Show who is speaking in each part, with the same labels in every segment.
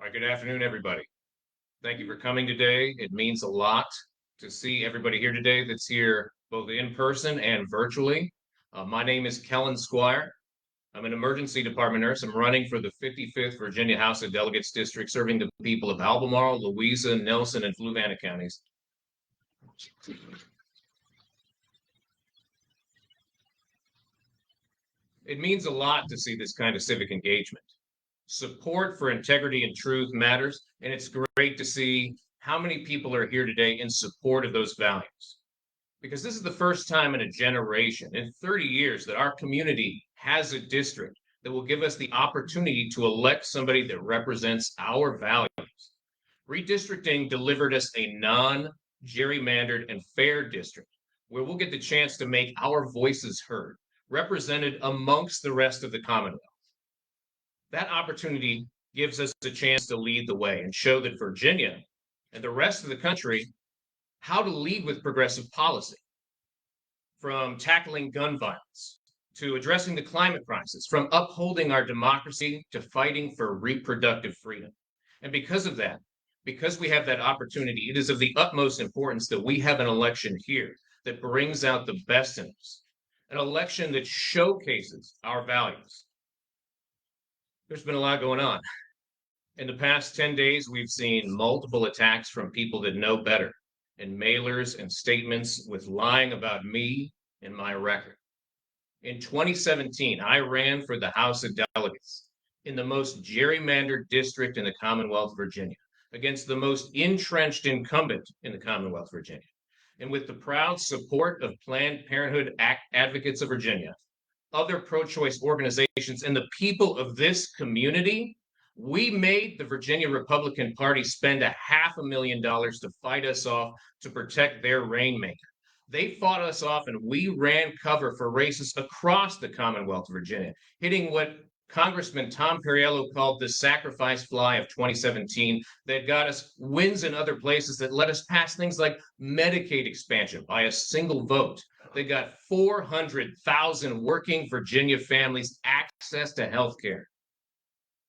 Speaker 1: All right, good afternoon, everybody. Thank you for coming today. It means a lot to see everybody here today that's here both in person and virtually. My name is Kellen Squire. I'm an emergency department nurse. I'm running for the 55th Virginia House of Delegates district, serving the people of Albemarle, Louisa, Nelson, and Fluvanna counties. It means a lot to see this kind of civic engagement. Support for integrity and truth matters, and it's great to see how many people are here today in support of those values. Because this is the first time in a generation, in 30 years, that our community has a district that will give us the opportunity to elect somebody that represents our values. Redistricting delivered us a non-gerrymandered and fair district where we'll get the chance to make our voices heard, represented amongst the rest of the Commonwealth. That opportunity gives us a chance to lead the way and show that Virginia and the rest of the country how to lead with progressive policy, from tackling gun violence to addressing the climate crisis, from upholding our democracy to fighting for reproductive freedom. And because of that, because we have that opportunity, it is of the utmost importance that we have an election here that brings out the best in us, an election that showcases our values. There's been a lot going on. In the past 10 days, we've seen multiple attacks from people that know better, and mailers and statements with lying about me and my record. In 2017, I ran for the House of Delegates in the most gerrymandered district in the Commonwealth of Virginia, against the most entrenched incumbent in the Commonwealth of Virginia. And with the proud support of Planned Parenthood Advocates of Virginia, other pro-choice organizations, and the people of this community, we made the Virginia Republican Party spend $500,000 to fight us off to protect their rainmaker. They fought us off, and we ran cover for races across the Commonwealth of Virginia, hitting what Congressman Tom Perriello called the sacrifice fly of 2017 that got us wins in other places that let us pass things like Medicaid expansion by a single vote. They got 400,000 working Virginia families access to health care.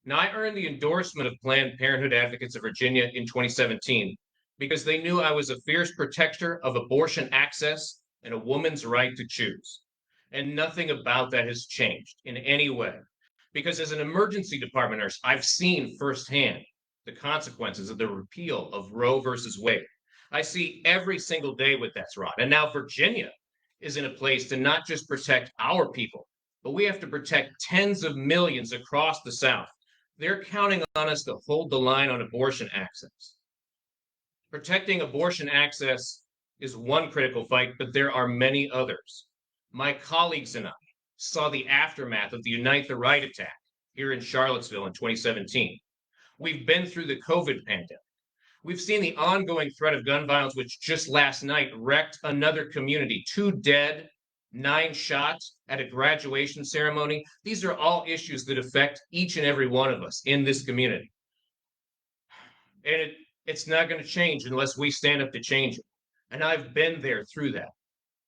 Speaker 1: Now, I earned the endorsement of Planned Parenthood Advocates of Virginia in 2017 because they knew I was a fierce protector of abortion access and a woman's right to choose. And nothing about that has changed in any way. Because as an emergency department nurse, I've seen firsthand the consequences of the repeal of Roe versus Wade. I see every single day what that's wrought. And now Virginia is in a place to not just protect our people, but we have to protect tens of millions across the South. They're counting on us to hold the line on abortion access. Protecting abortion access is one critical fight, but there are many others. My colleagues and I saw the aftermath of the Unite the Right attack here in Charlottesville in 2017. We've been through the COVID pandemic. We've seen the ongoing threat of gun violence, which just last night wrecked another community, 2 dead, 9 shots at a graduation ceremony. These are all issues that affect each and every one of us in this community. And it's not going to change unless we stand up to change it. And I've been there through that.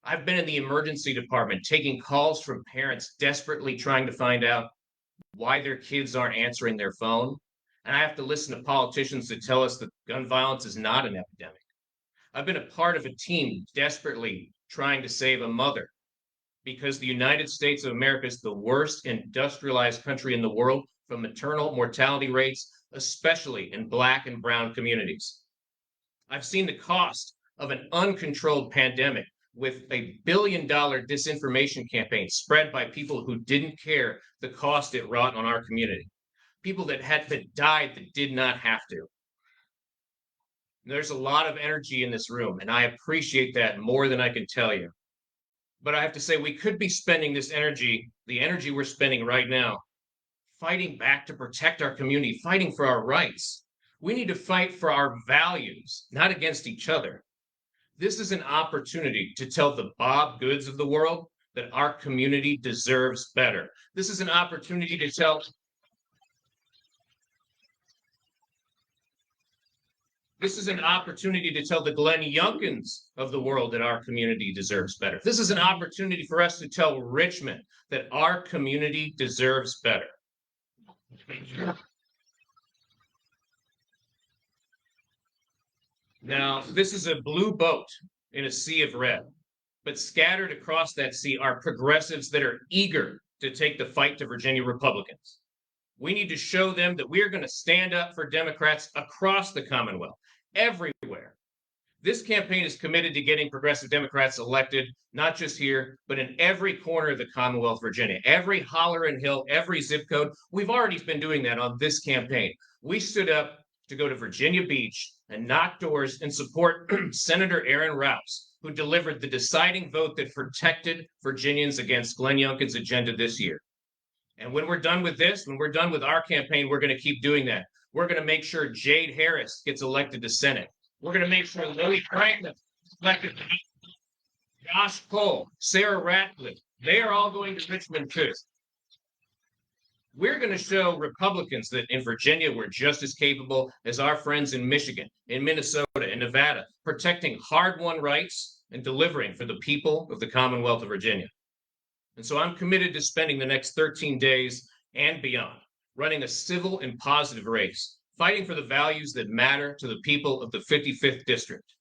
Speaker 1: I've been in the emergency department taking calls from parents desperately trying to find out why their kids aren't answering their phone. And I have to listen to politicians that tell us that gun violence is not an epidemic. I've been a part of a team desperately trying to save a mother because the United States of America is the worst industrialized country in the world from maternal mortality rates, especially in Black and brown communities. I've seen the cost of an uncontrolled pandemic with a $1 billion disinformation campaign spread by people who didn't care the cost it wrought on our community. People that died that did not have to. There's a lot of energy in this room, and I appreciate that more than I can tell you. But I have to say, we could be spending this energy, the energy we're spending right now, fighting back to protect our community, fighting for our rights. We need to fight for our values, not against each other. This is an opportunity to tell the Bob Goods of the world that our community deserves better. This is an opportunity to tell the Glenn Youngkins of the world that our community deserves better. This is an opportunity for us to tell Richmond that our community deserves better. Now, this is a blue boat in a sea of red, but scattered across that sea are progressives that are eager to take the fight to Virginia Republicans. We need to show them that we are going to stand up for Democrats across the Commonwealth, everywhere. This campaign is committed to getting progressive Democrats elected, not just here, but in every corner of the Commonwealth, Virginia, every holler and hill, every zip code. We've already been doing that on this campaign. We stood up to go to Virginia Beach and knock doors and support Senator Aaron Rouse, who delivered the deciding vote that protected Virginians against Glenn Youngkin's agenda this year. And when we're done with this, when we're done with our campaign, we're going to keep doing that. We're going to make sure Jade Harris gets elected to Senate. We're going to make sure Lily Franklin is elected to Josh Cole, Sarah Ratcliffe. They are all going to Richmond too. We're going to show Republicans that in Virginia, we're just as capable as our friends in Michigan, in Minnesota, and Nevada, protecting hard-won rights and delivering for the people of the Commonwealth of Virginia. And so I'm committed to spending the next 13 days and beyond running a civil and positive race, fighting for the values that matter to the people of the 55th District.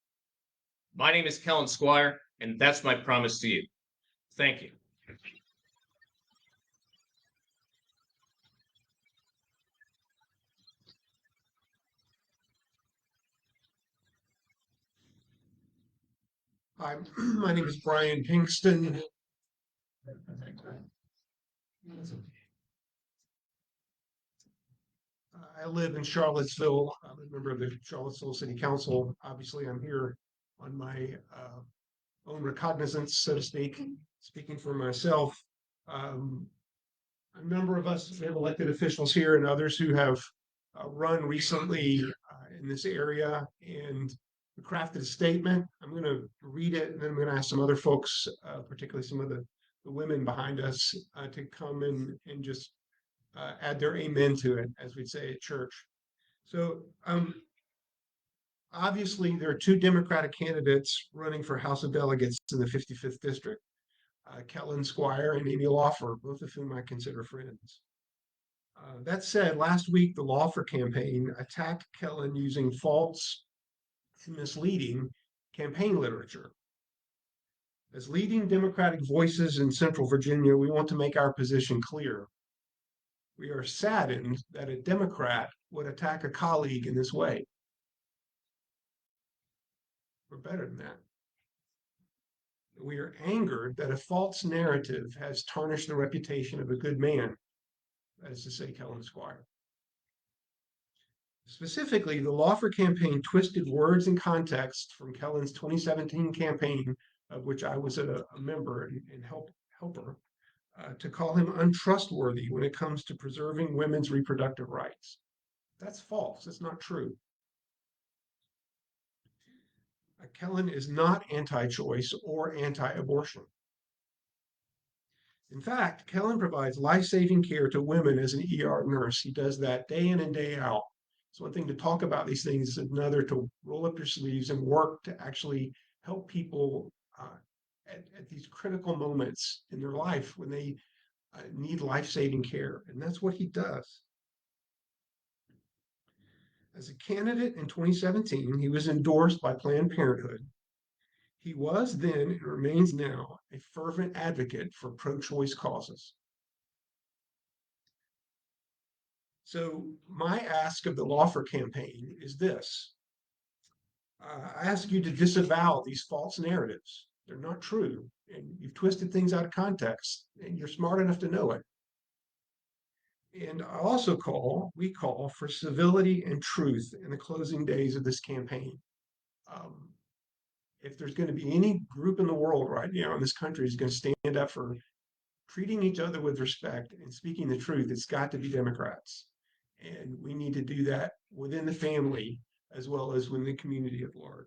Speaker 1: My name is Kellen Squire, and that's my promise to you. Thank you.
Speaker 2: Hi, my name is Brian Pinkston. I live in Charlottesville. I'm a member of the Charlottesville City Council. Obviously, I'm here on my own recognizance, so to speak, speaking for myself. A number of us have elected officials here and others who have run recently in this area and crafted a statement. I'm going to read it, and then I'm going to ask some other folks, particularly some of the women behind us, to come and just add their amen to it, as we'd say at church. So obviously, there are two Democratic candidates running for House of Delegates in the 55th District, Kellen Squire and Amy Lawfer, both of whom I consider friends. That said, last week, the Lawfer campaign attacked Kellen using false and misleading campaign literature. As leading Democratic voices in Central Virginia, we want to make our position clear. We are saddened that a Democrat would attack a colleague in this way. We're better than that. We are angered that a false narrative has tarnished the reputation of a good man, that is to say, Kellen Squire. Specifically, the Lawfer campaign twisted words and context from Kellen's 2017 campaign, of which I was a member and helper, to call him untrustworthy when it comes to preserving women's reproductive rights. That's false. That's not true. Kellen is not anti-choice or anti-abortion. In fact, Kellen provides life-saving care to women as an ER nurse. He does that day in and day out. It's one thing to talk about these things, it's another to roll up your sleeves and work to actually help people at these critical moments in their life when they need life-saving care. And that's what he does. As a candidate in 2017, he was endorsed by Planned Parenthood. He was then and remains now a fervent advocate for pro-choice causes. So my ask of the Lawfer campaign is this. I ask you to disavow these false narratives. They're not true, and you've twisted things out of context, and you're smart enough to know it. And we call for civility and truth in the closing days of this campaign. If there's going to be any group in the world right now in this country who's going to stand up for treating each other with respect and speaking the truth, it's got to be Democrats. And we need to do that within the family as well as within the community at large.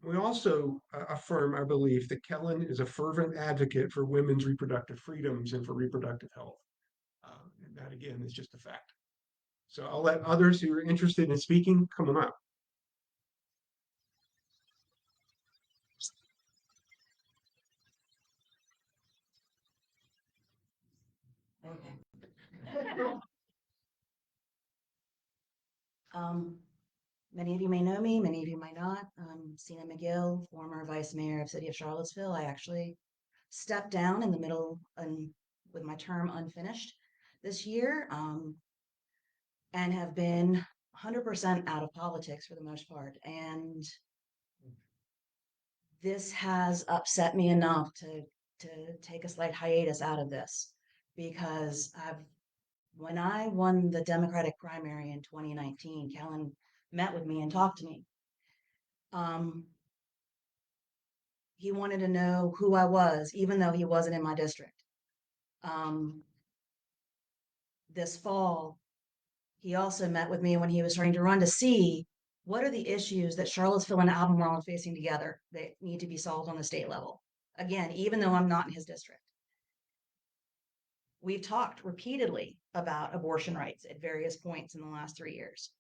Speaker 2: We also affirm our belief that Kellen is a fervent advocate for women's reproductive freedoms and for reproductive health. And that, again, is just a fact. So I'll let others who are interested in speaking come on up.
Speaker 3: Um, Many of you may know me, many of you might not. Sina McGill, former vice mayor of City of Charlottesville. I actually stepped down in the middle with my term unfinished this year, and have been 100% out of politics for the most part. And this has upset me enough to take a slight hiatus out of this because when I won the Democratic primary in 2019, Kellen met with me and talked to me. He wanted to know who I was, even though he wasn't in my district. This fall, he also met with me when he was trying to run to see what are the issues that Charlottesville and Albemarle are facing together that need to be solved on the state level. Again, even though I'm not in his district. We've talked repeatedly about abortion rights at various points in the last 3 years,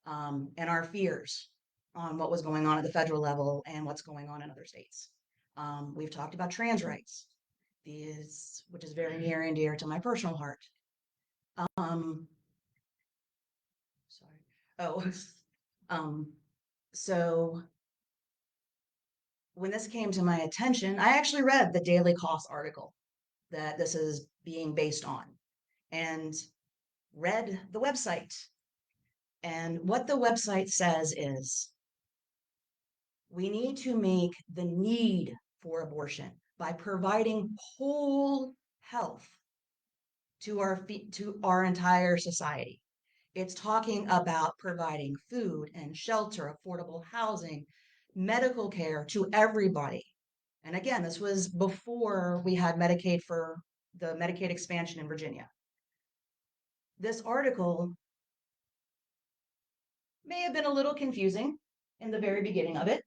Speaker 3: and our fears on what was going on at the federal level and what's going on in other states. We've talked about trans rights, which is very near and dear to my personal heart. Sorry. Oh, so when this came to my attention, I actually read the Daily Cost article that this is being based on and read the website. And what the website says is we need to make the need for abortion by providing whole health to our entire society. It's talking about providing food and shelter, affordable housing, medical care to everybody. And again, this was before we had Medicaid for the Medicaid expansion in Virginia. This article may have been a little confusing in the very beginning of it.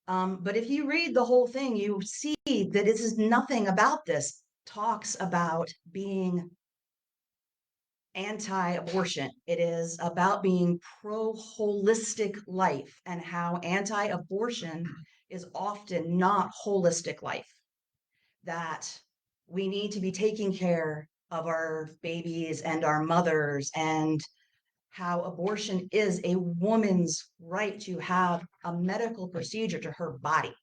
Speaker 3: But if you read the whole thing, you see that this is nothing about this talks about being anti-abortion. It is about being pro-holistic life and how anti-abortion is often not holistic life. That we need to be taking care of our babies and our mothers, and how abortion is a woman's right to have a medical procedure to her body.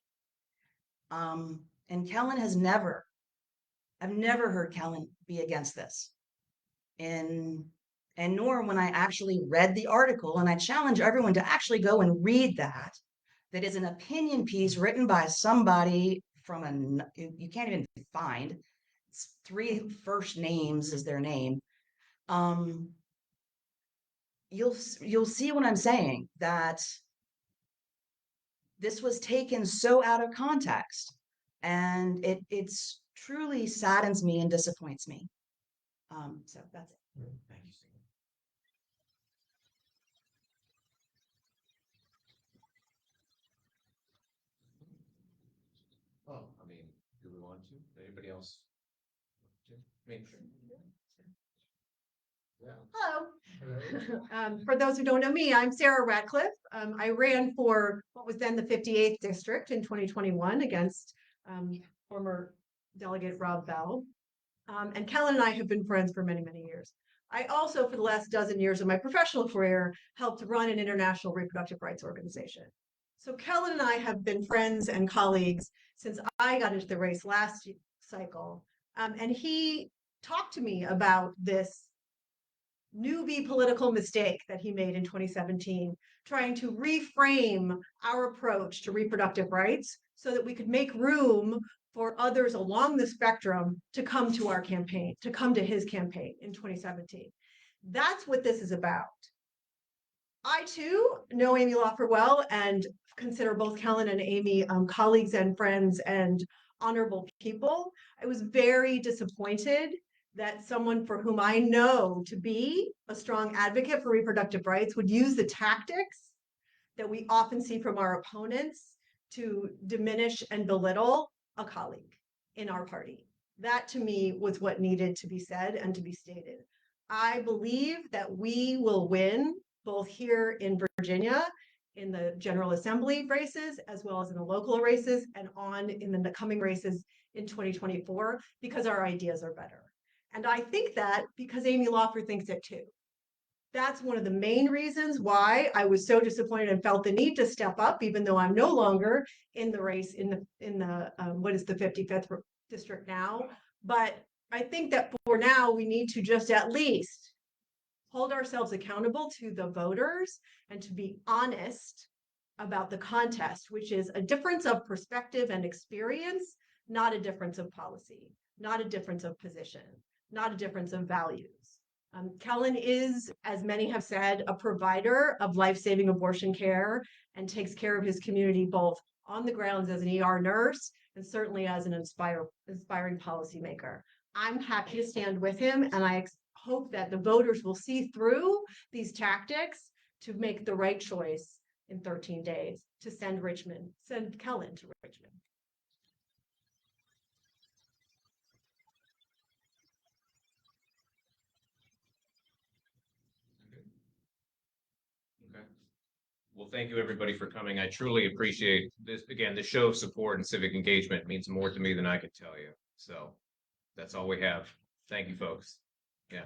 Speaker 3: And Kellen I've never heard Kellen be against this. And nor when I actually read the article, and I challenge everyone to actually go and read that. That is an opinion piece written by somebody from you can't even find. It's 3 first names is their name. You'll see what I'm saying, that this was taken so out of context, and it's truly saddens me and disappoints me. So that's it.
Speaker 1: Thank you, Steve. Well, I mean, do we want to? Anybody else? Make sure. Yeah.
Speaker 4: Hello. For those who don't know me, I'm Sarah Radcliffe. I ran for what was then the 58th district in 2021 against former Delegate Rob Bell. And Kellen and I have been friends for many, many years. I also, for the last dozen years of my professional career, helped run an international reproductive rights organization. So Kellen and I have been friends and colleagues since I got into the race last cycle. And he talked to me about this newbie political mistake that he made in 2017, trying to reframe our approach to reproductive rights so that we could make room for others along the spectrum to come to our campaign, to come to his campaign in 2017. That's what this is about. I too know Amy Loffer well and consider both Kellen and Amy colleagues and friends and honorable people. I was very disappointed that someone for whom I know to be a strong advocate for reproductive rights would use the tactics that we often see from our opponents to diminish and belittle a colleague in our party. That to me was what needed to be said and to be stated. I believe that we will win both here in Virginia in the General Assembly races, as well as in the local races and on in the coming races in 2024, because our ideas are better. And I think that because Amy Loffer thinks it too. That's one of the main reasons why I was so disappointed and felt the need to step up, even though I'm no longer in the race in the what is the 55th district now. But I think that for now, we need to just at least hold ourselves accountable to the voters and to be honest about the contest, which is a difference of perspective and experience, not a difference of policy, not a difference of position, not a difference of values. Kellen is, as many have said, a provider of life-saving abortion care and takes care of his community both on the grounds as an ER nurse and certainly as an inspiring policymaker. I'm happy to stand with him, and I hope that the voters will see through these tactics to make the right choice in 13 days to send Kellen to Richmond.
Speaker 1: Okay. Well, thank you everybody for coming. I truly appreciate this. Again, the show of support and civic engagement means more to me than I can tell you. So that's all we have. Thank you, folks. Yeah.